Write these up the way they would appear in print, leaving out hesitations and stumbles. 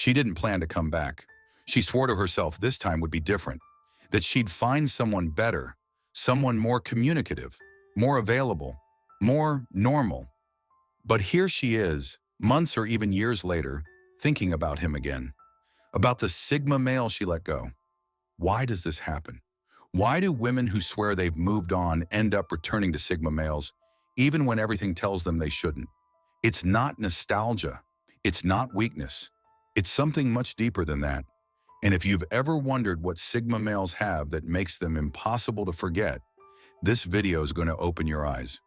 She didn't plan to come back. She swore to herself this time would be different, that she'd find someone better, someone more communicative, more available, more normal. But here she is, months or even years later, thinking about him again, about the Sigma male she let go. Why does this happen? Why do women who swear they've moved on end up returning to Sigma males, even when everything tells them they shouldn't? It's not nostalgia. It's not weakness. It's something much deeper than that. And if you've ever wondered what Sigma males have that makes them impossible to forget, this video is going to open your eyes.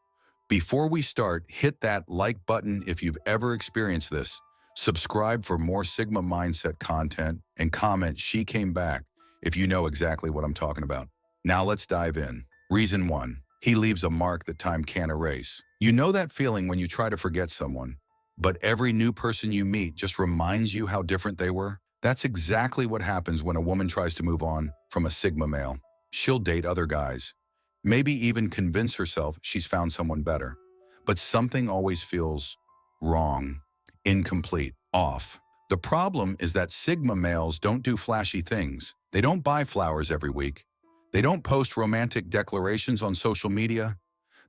Before we start, hit that like button if you've ever experienced this, subscribe for more Sigma mindset content, and comment "She came back" if you know exactly what I'm talking about. Now let's dive in. Reason 1. He leaves a mark that time can't erase. You know that feeling when you try to forget someone, but every new person you meet just reminds you how different they were? That's exactly what happens when a woman tries to move on from a Sigma male. She'll date other guys, maybe even convince herself she's found someone better. But something always feels wrong, incomplete, off. The problem is that Sigma males don't do flashy things. They don't buy flowers every week. They don't post romantic declarations on social media.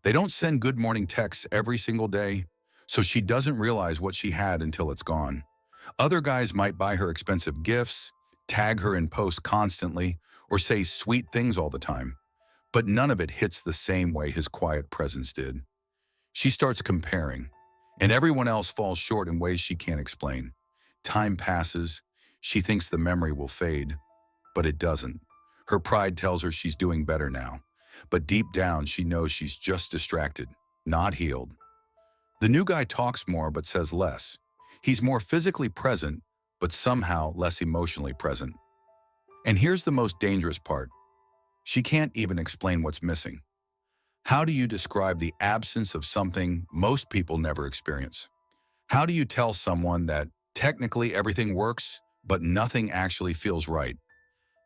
They don't send good morning texts every single day. So she doesn't realize what she had until it's gone. Other guys might buy her expensive gifts, tag her in posts constantly, or say sweet things all the time. But none of it hits the same way his quiet presence did. She starts comparing, and everyone else falls short in ways she can't explain. Time passes. She thinks the memory will fade, but it doesn't. Her pride tells her she's doing better now, but deep down she knows she's just distracted, not healed. The new guy talks more but says less. He's more physically present, but somehow less emotionally present. And here's the most dangerous part. She can't even explain what's missing. How do you describe the absence of something most people never experience? How do you tell someone that technically everything works, but nothing actually feels right?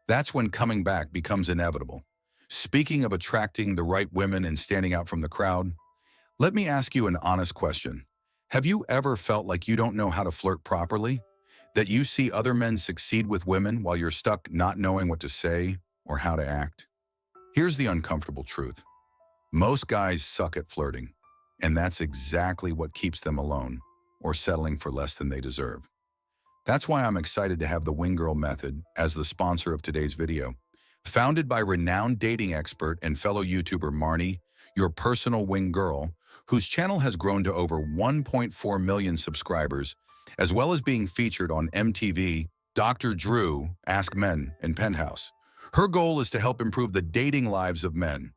That's when coming back becomes inevitable. Speaking of attracting the right women and standing out from the crowd, let me ask you an honest question. Have you ever felt like you don't know how to flirt properly? That you see other men succeed with women while you're stuck not knowing what to say or how to act? Here's the uncomfortable truth. Most guys suck at flirting, and that's exactly what keeps them alone or settling for less than they deserve. That's why I'm excited to have the Wing Girl Method as the sponsor of today's video. Founded by renowned dating expert and fellow YouTuber Marnie, your personal wing girl, whose channel has grown to over 1.4 million subscribers, as well as being featured on MTV, Dr. Drew, Ask Men, and Penthouse. Her goal is to help improve the dating lives of men.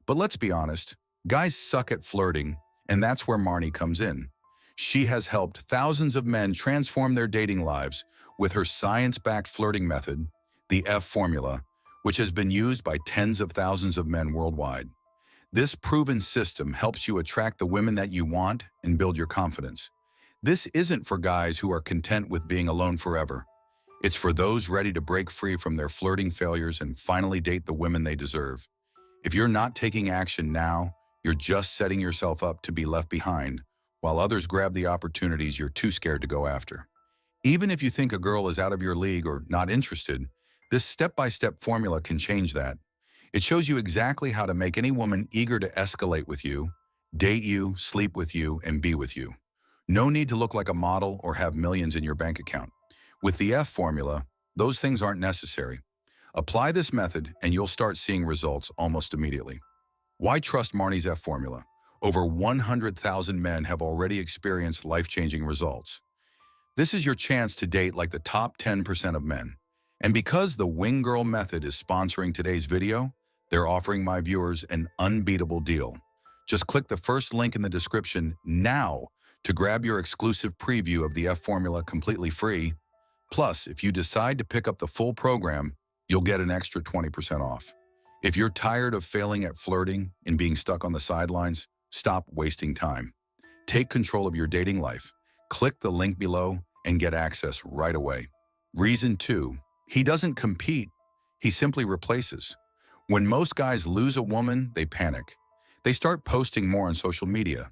But let's be honest, guys suck at flirting, and that's where Marnie comes in. She has helped thousands of men transform their dating lives with her science-backed flirting method, the F formula, which has been used by tens of thousands of men worldwide. This proven system helps you attract the women that you want and build your confidence. This isn't for guys who are content with being alone forever. It's for those ready to break free from their flirting failures and finally date the women they deserve. If you're not taking action now, you're just setting yourself up to be left behind, while others grab the opportunities you're too scared to go after. Even if you think a girl is out of your league or not interested, this step-by-step formula can change that. It shows you exactly how to make any woman eager to escalate with you, date you, sleep with you, and be with you. No need to look like a model or have millions in your bank account. With the F formula, those things aren't necessary. Apply this method and you'll start seeing results almost immediately. Why trust Marnie's F formula? Over 100,000 men have already experienced life-changing results. This is your chance to date like the top 10% of men. And because the Wing Girl Method is sponsoring today's video, they're offering my viewers an unbeatable deal. Just click the first link in the description now to grab your exclusive preview of the F formula completely free. Plus, if you decide to pick up the full program, you'll get an extra 20% off. If you're tired of failing at flirting and being stuck on the sidelines, stop wasting time. Take control of your dating life. Click the link below and get access right away. Reason 2, he doesn't compete, he simply replaces. When most guys lose a woman, they panic. They start posting more on social media.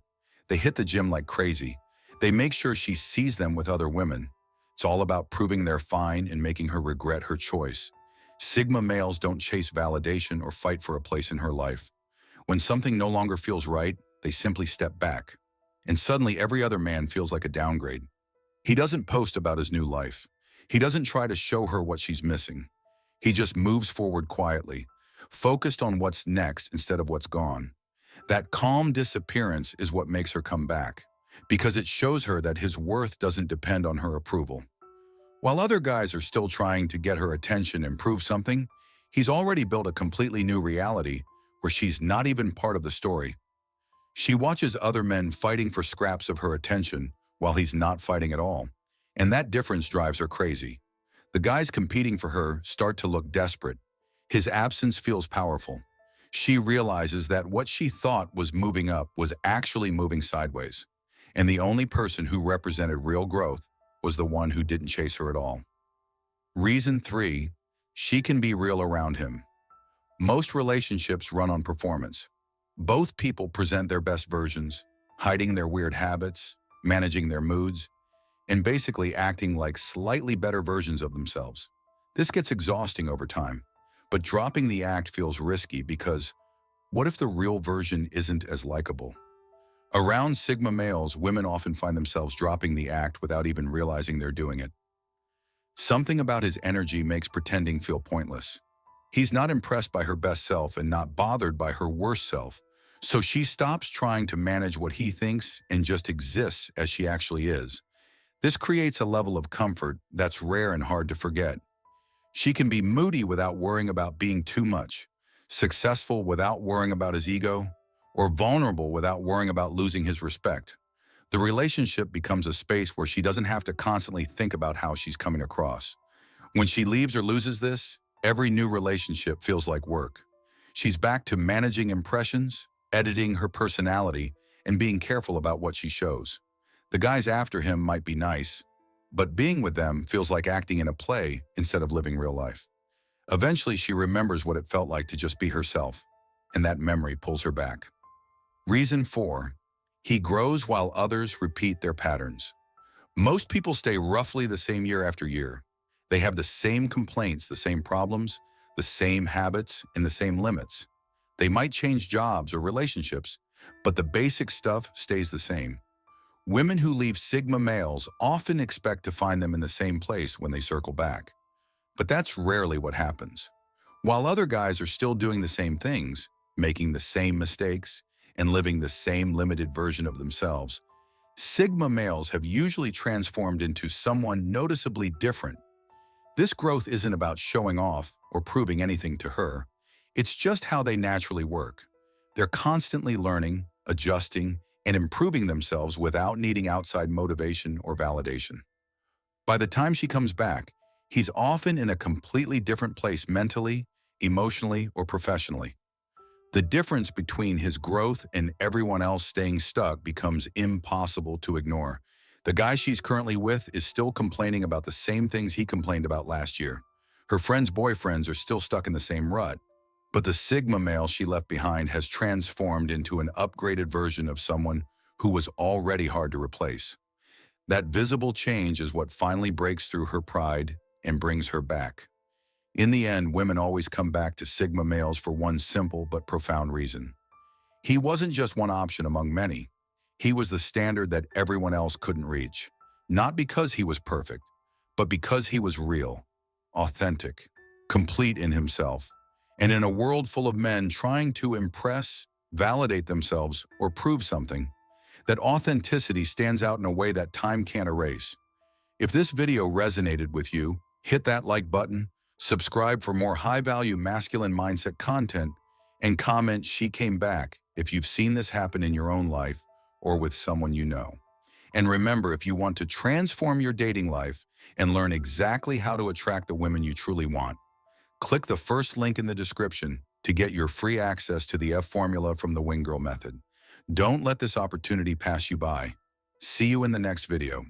They hit the gym like crazy. They make sure she sees them with other women. It's all about proving they're fine and making her regret her choice. Sigma males don't chase validation or fight for a place in her life. When something no longer feels right, they simply step back. And suddenly every other man feels like a downgrade. He doesn't post about his new life. He doesn't try to show her what she's missing. He just moves forward quietly, focused on what's next instead of what's gone. That calm disappearance is what makes her come back, because it shows her that his worth doesn't depend on her approval. While other guys are still trying to get her attention and prove something, he's already built a completely new reality where she's not even part of the story. She watches other men fighting for scraps of her attention while he's not fighting at all, and that difference drives her crazy. The guys competing for her start to look desperate. His absence feels powerful. She realizes that what she thought was moving up was actually moving sideways, and the only person who represented real growth was the one who didn't chase her at all. Reason 3, she can be real around him. Most relationships run on performance. Both people present their best versions, hiding their weird habits, managing their moods, and basically acting like slightly better versions of themselves. This gets exhausting over time, but dropping the act feels risky because what if the real version isn't as likable? Around Sigma males, women often find themselves dropping the act without even realizing they're doing it. Something about his energy makes pretending feel pointless. He's not impressed by her best self and not bothered by her worst self, so she stops trying to manage what he thinks and just exists as she actually is. This creates a level of comfort that's rare and hard to forget. She can be moody without worrying about being too much, successful without worrying about his ego, or vulnerable without worrying about losing his respect. The relationship becomes a space where she doesn't have to constantly think about how she's coming across. When she leaves or loses this, every new relationship feels like work. She's back to managing impressions, editing her personality, and being careful about what she shows. The guys after him might be nice, but being with them feels like acting in a play instead of living real life. Eventually, she remembers what it felt like to just be herself, and that memory pulls her back. Reason 4, he grows while others repeat their patterns. Most people stay roughly the same year after year. They have the same complaints, the same problems, the same habits, and the same limits. They might change jobs or relationships, but the basic stuff stays the same. Women who leave Sigma males often expect to find them in the same place when they circle back. But that's rarely what happens. While other guys are still doing the same things, making the same mistakes, and living the same limited version of themselves, Sigma males have usually transformed into someone noticeably different. This growth isn't about showing off or proving anything to her. It's just how they naturally work. They're constantly learning, adjusting, and improving themselves without needing outside motivation or validation. By the time she comes back, he's often in a completely different place mentally, emotionally, or professionally. The difference between his growth and everyone else staying stuck becomes impossible to ignore. The guy she's currently with is still complaining about the same things he complained about last year. Her friends' boyfriends are still stuck in the same rut. But the Sigma male she left behind has transformed into an upgraded version of someone who was already hard to replace. That visible change is what finally breaks through her pride and brings her back. In the end, women always come back to Sigma males for one simple but profound reason. He wasn't just one option among many. He was the standard that everyone else couldn't reach. Not because he was perfect, but because he was real, authentic, complete in himself. And in a world full of men trying to impress, validate themselves, or prove something, that authenticity stands out in a way that time can't erase. If this video resonated with you, hit that like button, subscribe for more high-value masculine mindset content, and comment "She came back" if you've seen this happen in your own life or with someone you know. And remember, if you want to transform your dating life and learn exactly how to attract the women you truly want, click the first link in the description to get your free access to the F formula from the Wing Girl method. Don't let this opportunity pass you by. See you in the next video.